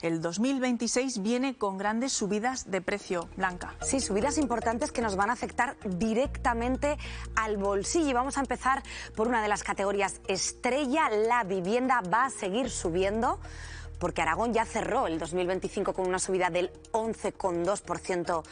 El 2026 viene con grandes subidas de precio, Blanca. Sí, subidas importantes que nos van a afectar directamente al bolsillo. Y vamos a empezar por una de las categorías estrella. La vivienda va a seguir subiendo, porque Aragón ya cerró el 2025 con una subida del 11,2%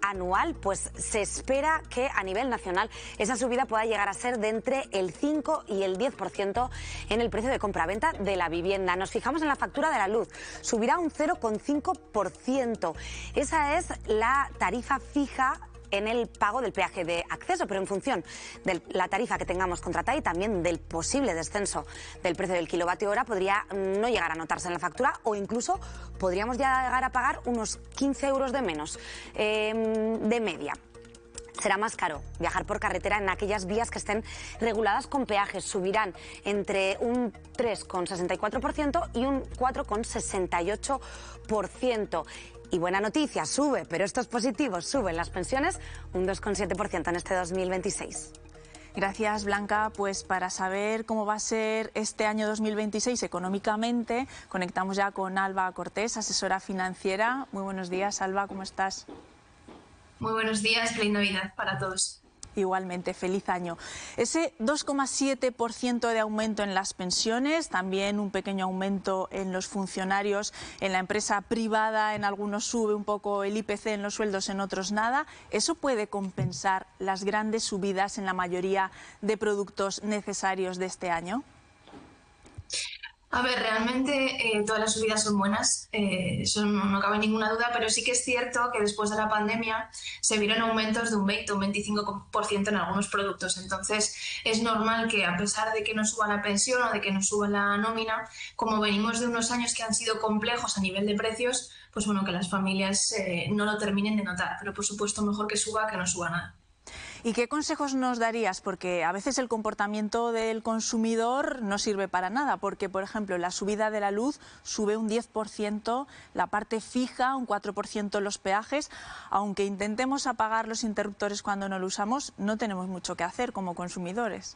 anual, pues se espera que a nivel nacional esa subida pueda llegar a ser de entre el 5 y el 10% en el precio de compraventa de la vivienda. Nos fijamos en la factura de la luz, subirá un 0,5%. Esa es la tarifa fija en el pago del peaje de acceso, pero en función de la tarifa que tengamos contratada y también del posible descenso del precio del kilovatio hora, podría no llegar a notarse en la factura, o incluso podríamos llegar a pagar unos 15 euros de menos de media. Será más caro viajar por carretera en aquellas vías que estén reguladas con peajes. Subirán entre un 3,64% y un 4,68%. Y buena noticia, sube, pero esto es positivo, suben las pensiones un 2,7% en este 2026. Gracias, Blanca. Pues para saber cómo va a ser este año 2026 económicamente, conectamos ya con Alba Cortés, asesora financiera. Muy buenos días, Alba, ¿cómo estás? Muy buenos días, feliz Navidad para todos. Igualmente, feliz año. Ese 2,7% de aumento en las pensiones, también un pequeño aumento en los funcionarios, en la empresa privada, en algunos sube un poco el IPC en los sueldos, en otros nada. ¿Eso puede compensar las grandes subidas en la mayoría de productos necesarios de este año? A ver, realmente todas las subidas son buenas, eso no cabe ninguna duda, pero sí que es cierto que después de la pandemia se vieron aumentos de un 20 o un 25% en algunos productos. Entonces es normal que, a pesar de que no suba la pensión o de que no suba la nómina, como venimos de unos años que han sido complejos a nivel de precios, pues bueno, que las familias no lo terminen de notar. Pero por supuesto mejor que suba que no suba nada. ¿Y qué consejos nos darías? Porque a veces el comportamiento del consumidor no sirve para nada, porque, por ejemplo, la subida de la luz sube un 10%, la parte fija un 4% los peajes. Aunque intentemos apagar los interruptores cuando no lo usamos, no tenemos mucho que hacer como consumidores.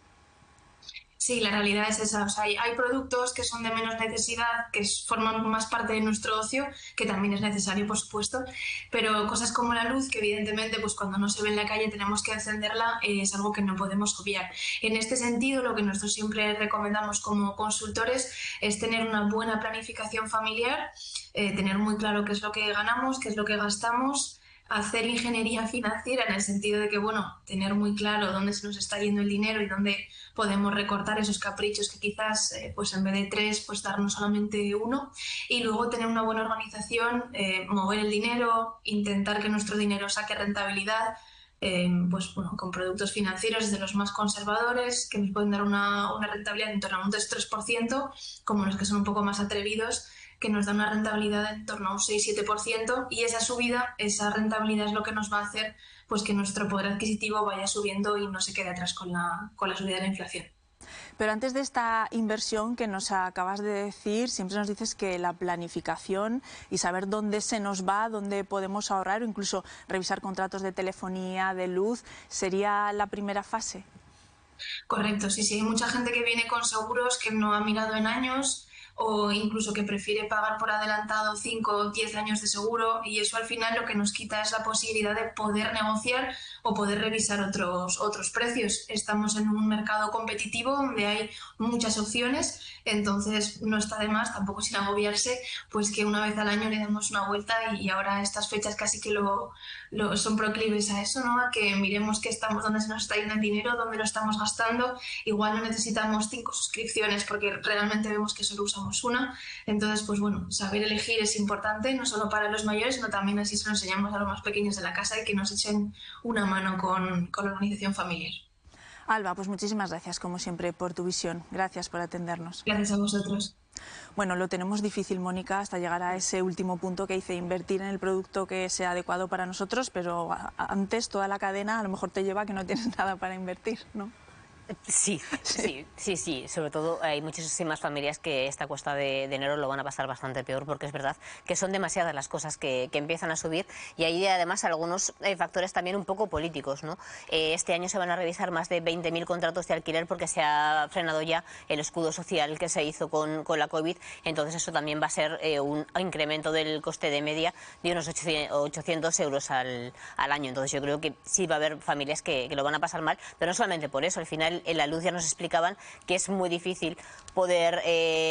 Sí, la realidad es esa. O sea, hay productos que son de menos necesidad, que forman más parte de nuestro ocio, que también es necesario, por supuesto, pero cosas como la luz, que evidentemente pues cuando no se ve en la calle tenemos que encenderla, es algo que no podemos obviar. En este sentido, lo que nosotros siempre recomendamos como consultores es tener una buena planificación familiar, tener muy claro qué es lo que ganamos, qué es lo que gastamos, hacer ingeniería financiera en el sentido de que, bueno, tener muy claro dónde se nos está yendo el dinero y dónde podemos recortar esos caprichos que quizás, pues en vez de 3, pues darnos solamente 1, y luego tener una buena organización, mover el dinero, intentar que nuestro dinero saque rentabilidad, pues bueno, con productos financieros de los más conservadores, que nos pueden dar una rentabilidad en torno a un 2-3%, como los que son un poco más atrevidos, que nos da una rentabilidad en torno a un 6-7%, y esa subida, esa rentabilidad es lo que nos va a hacer pues que nuestro poder adquisitivo vaya subiendo y no se quede atrás con la subida de la inflación. Pero antes de esta inversión que nos acabas de decir, siempre nos dices que la planificación y saber dónde se nos va, dónde podemos ahorrar o incluso revisar contratos de telefonía, de luz, ¿sería la primera fase? Correcto, sí, sí. Hay mucha gente que viene con seguros que no ha mirado en años, o incluso que prefiere pagar por adelantado 5 o 10 años de seguro, y eso al final lo que nos quita es la posibilidad de poder negociar o poder revisar otros precios. Estamos en un mercado competitivo donde hay muchas opciones, entonces no está de más, tampoco sin agobiarse, pues que una vez al año le demos una vuelta, y ahora estas fechas casi que son proclives a eso, ¿no? A que miremos que estamos, dónde se nos está yendo el dinero, dónde lo estamos gastando. Igual no necesitamos 5 suscripciones porque realmente vemos que solo usamos una. Entonces, pues bueno, saber elegir es importante, no solo para los mayores, sino también así se lo enseñamos a los más pequeños de la casa, y que nos echen una mano con la organización familiar. Alba, pues muchísimas gracias, como siempre, por tu visión. Gracias por atendernos. Gracias a vosotros. Bueno, lo tenemos difícil, Mónica, hasta llegar a ese último punto que dice invertir en el producto que sea adecuado para nosotros, pero antes toda la cadena a lo mejor te lleva a que no tienes nada para invertir, ¿no? Sí, sobre todo hay muchísimas familias que esta cuesta de enero lo van a pasar bastante peor, porque es verdad que son demasiadas las cosas que empiezan a subir, y hay además algunos factores también un poco políticos, ¿no? Este año se van a revisar más de 20.000 contratos de alquiler porque se ha frenado ya el escudo social que se hizo con la COVID, entonces eso también va a ser un incremento del coste de media de unos 800 euros al año, entonces yo creo que sí va a haber familias que lo van a pasar mal, pero no solamente por eso, al final en la luz ya nos explicaban que es muy difícil poder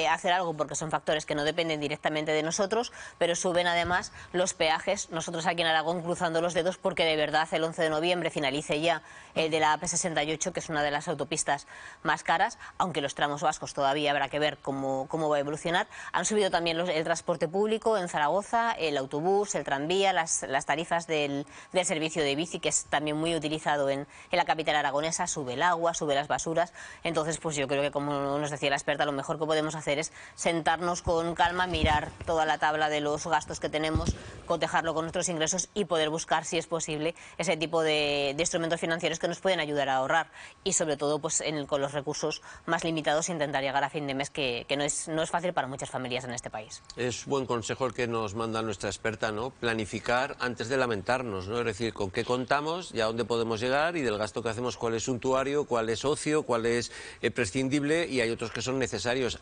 hacer algo porque son factores que no dependen directamente de nosotros, pero suben además los peajes, nosotros aquí en Aragón cruzando los dedos porque de verdad el 11 de noviembre finalice ya el de la AP68, que es una de las autopistas más caras, aunque los tramos vascos todavía habrá que ver cómo va a evolucionar. Han subido también el transporte público en Zaragoza, el autobús, el tranvía, las tarifas del servicio de bici, que es también muy utilizado en la capital aragonesa, sube el agua, sube las basuras, entonces pues yo creo que, como nos decía la experta, lo mejor que podemos hacer es sentarnos con calma, mirar toda la tabla de los gastos que tenemos, cotejarlo con nuestros ingresos y poder buscar, si es posible, ese tipo de instrumentos financieros que nos pueden ayudar a ahorrar, y sobre todo pues con los recursos más limitados intentar llegar a fin de mes, que no es fácil para muchas familias en este país. Es buen consejo el que nos manda nuestra experta, ¿no? Planificar antes de lamentarnos, ¿no? Es decir, con qué contamos y a dónde podemos llegar, y del gasto que hacemos cuál es suntuario, cuál es ocio, cuál es prescindible, y hay otros que son necesarios.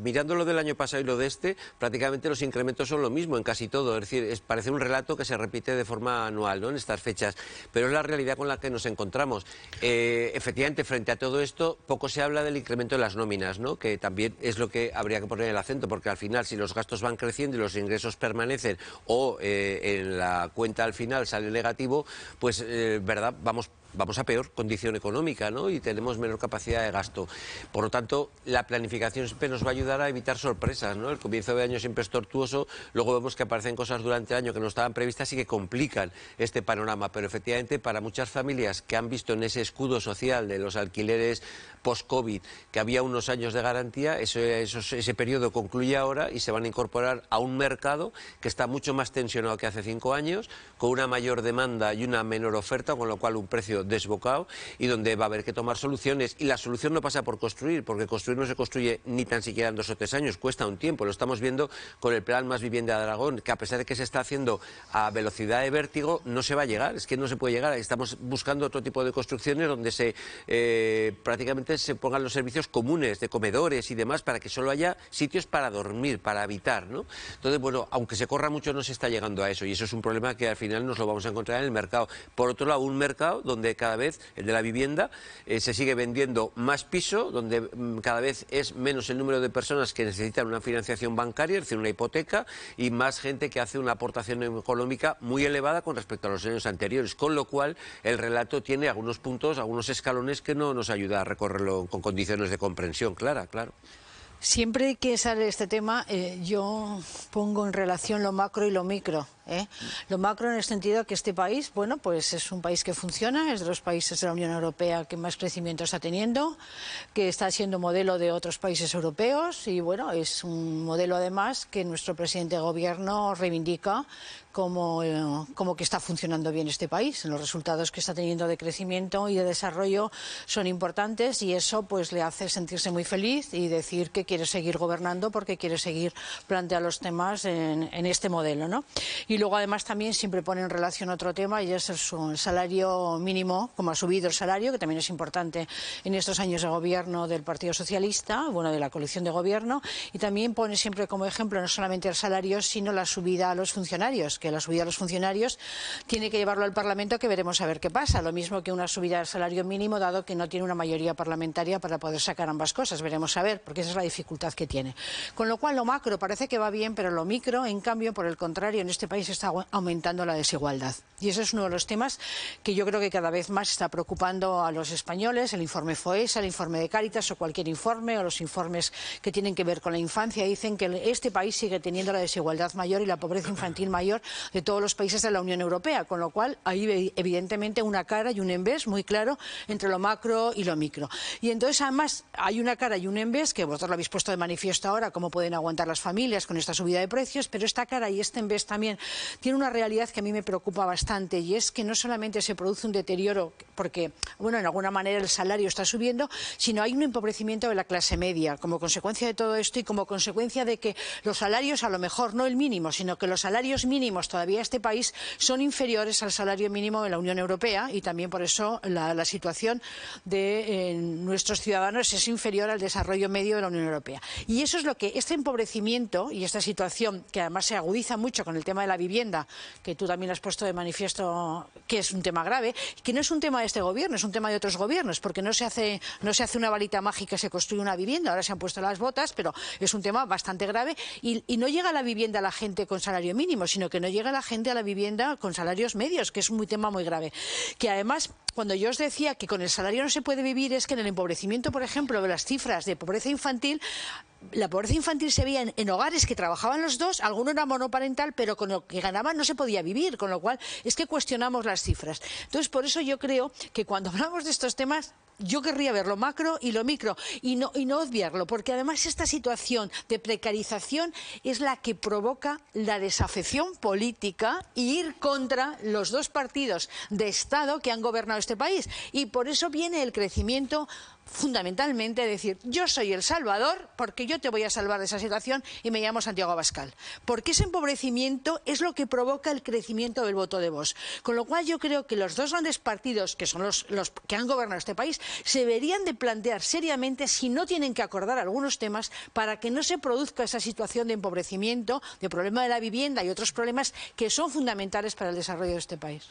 Mirando lo del año pasado y lo de este, prácticamente los incrementos son lo mismo en casi todo, es decir, parece un relato que se repite de forma anual, ¿no? En estas fechas, pero es la realidad con la que nos encontramos. Efectivamente, frente a todo esto, poco se habla del incremento de las nóminas, ¿no? Que también es lo que habría que poner el acento, porque al final, si los gastos van creciendo y los ingresos permanecen, o en la cuenta al final sale negativo, pues verdad, vamos a peor condición económica, ¿no? Y tenemos menor capacidad de gasto. Por lo tanto, la planificación siempre nos va a ayudar a evitar sorpresas, ¿no? El comienzo de año siempre es tortuoso, luego vemos que aparecen cosas durante el año que no estaban previstas y que complican este panorama, pero efectivamente para muchas familias que han visto en ese escudo social de los alquileres post-COVID que había unos años de garantía, ese periodo concluye ahora y se van a incorporar a un mercado que está mucho más tensionado que hace 5 años, con una mayor demanda y una menor oferta, con lo cual un precio desbocado, y donde va a haber que tomar soluciones. Y la solución no pasa por construir, porque construir no se construye ni tan siquiera en 2 o 3 años, cuesta un tiempo. Lo estamos viendo con el plan Más Vivienda de Aragón, que a pesar de que se está haciendo a velocidad de vértigo, no se va a llegar, es que no se puede llegar. Estamos buscando otro tipo de construcciones donde prácticamente se pongan los servicios comunes de comedores y demás, para que solo haya sitios para dormir, para habitar, ¿no? Entonces, bueno, aunque se corra mucho, no se está llegando a eso, y eso es un problema que al final nos lo vamos a encontrar en el mercado. Por otro lado, un mercado donde cada vez, el de la vivienda, se sigue vendiendo más piso, donde cada vez es menos el número de personas que necesitan una financiación bancaria, es decir, una hipoteca, y más gente que hace una aportación económica muy elevada con respecto a los años anteriores, con lo cual el relato tiene algunos puntos, algunos escalones que no nos ayuda a recorrerlo con condiciones de comprensión clara, claro. Siempre que sale este tema, yo pongo en relación lo macro y lo micro. Lo macro en el sentido que este país, bueno, pues es un país que funciona, es de los países de la Unión Europea que más crecimiento está teniendo, que está siendo modelo de otros países europeos, y bueno, es un modelo además que nuestro presidente de gobierno reivindica como que está funcionando bien este país. Los resultados que está teniendo de crecimiento y de desarrollo son importantes, y eso pues le hace sentirse muy feliz y decir que quiere seguir gobernando porque quiere seguir planteando los temas en este modelo, ¿no? Y luego además también siempre pone en relación otro tema, y es el salario mínimo, como ha subido el salario, que también es importante en estos años de gobierno del Partido Socialista, bueno, de la coalición de gobierno, y también pone siempre como ejemplo no solamente el salario, sino la subida a los funcionarios, que la subida a los funcionarios tiene que llevarlo al Parlamento, que veremos a ver qué pasa, lo mismo que una subida del salario mínimo, dado que no tiene una mayoría parlamentaria para poder sacar ambas cosas, veremos a ver, porque esa es la dificultad que tiene. Con lo cual lo macro parece que va bien, pero lo micro, en cambio, por el contrario, en este país está aumentando la desigualdad. Y ese es uno de los temas que yo creo que cada vez más está preocupando a los españoles. El informe FOESA, el informe de Cáritas o cualquier informe, o los informes que tienen que ver con la infancia, dicen que este país sigue teniendo la desigualdad mayor y la pobreza infantil mayor de todos los países de la Unión Europea, con lo cual hay evidentemente una cara y un envés muy claro entre lo macro y lo micro. Y entonces además hay una cara y un envés que vosotros lo habéis puesto de manifiesto ahora, cómo pueden aguantar las familias con esta subida de precios, pero esta cara y este envés también tiene una realidad que a mí me preocupa bastante, y es que no solamente se produce un deterioro porque, bueno, en alguna manera el salario está subiendo, sino hay un empobrecimiento de la clase media como consecuencia de todo esto y como consecuencia de que los salarios, a lo mejor no el mínimo, sino que los salarios mínimos todavía en este país son inferiores al salario mínimo de la Unión Europea, y también por eso la situación de nuestros ciudadanos es inferior al desarrollo medio de la Unión Europea. Y eso es lo que este empobrecimiento y esta situación, que además se agudiza mucho con el tema de la vivienda, que tú también has puesto de manifiesto que es un tema grave, que no es un tema de este gobierno, es un tema de otros gobiernos, porque no se hace una varita mágica y se construye una vivienda. Ahora se han puesto las botas, pero es un tema bastante grave, y no llega a la vivienda a la gente con salario mínimo, sino que no llega la gente a la vivienda con salarios medios, que es un tema muy grave. Que además, cuando yo os decía que con el salario no se puede vivir, es que en el empobrecimiento, por ejemplo, de las cifras de pobreza infantil, la pobreza infantil se veía en hogares que trabajaban los dos, alguno era monoparental, pero con lo que ganaban no se podía vivir, con lo cual es que cuestionamos las cifras. Entonces, por eso yo creo que cuando hablamos de estos temas, yo querría ver lo macro y lo micro y no obviarlo, porque además esta situación de precarización es la que provoca la desafección política y ir contra los dos partidos de Estado que han gobernado este país. Y por eso viene el crecimiento, fundamentalmente decir, yo soy el salvador porque yo te voy a salvar de esa situación y me llamo Santiago Abascal. Porque ese empobrecimiento es lo que provoca el crecimiento del voto de Vox. Con lo cual yo creo que los dos grandes partidos, que son los que han gobernado este país, se deberían de plantear seriamente si no tienen que acordar algunos temas para que no se produzca esa situación de empobrecimiento, de problema de la vivienda y otros problemas que son fundamentales para el desarrollo de este país.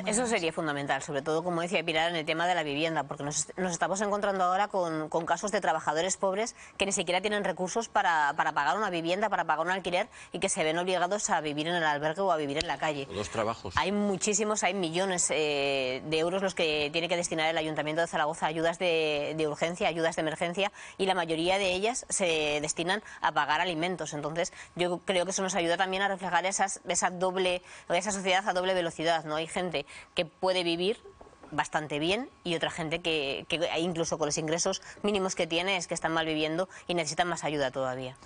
Eso sería fundamental, sobre todo, como decía Pilar, en el tema de la vivienda, porque nos estamos encontrando ahora con casos de trabajadores pobres que ni siquiera tienen recursos para pagar una vivienda, para pagar un alquiler, y que se ven obligados a vivir en el albergue o a vivir en la calle. Los trabajos. Hay millones de euros los que tiene que destinar el Ayuntamiento de Zaragoza a ayudas de urgencia, ayudas de emergencia, y la mayoría de ellas se destinan a pagar alimentos. Entonces, yo creo que eso nos ayuda también a reflejar esa sociedad a doble velocidad, ¿no? Hay gente que puede vivir bastante bien y otra gente que incluso con los ingresos mínimos que tiene es que están mal viviendo y necesitan más ayuda todavía.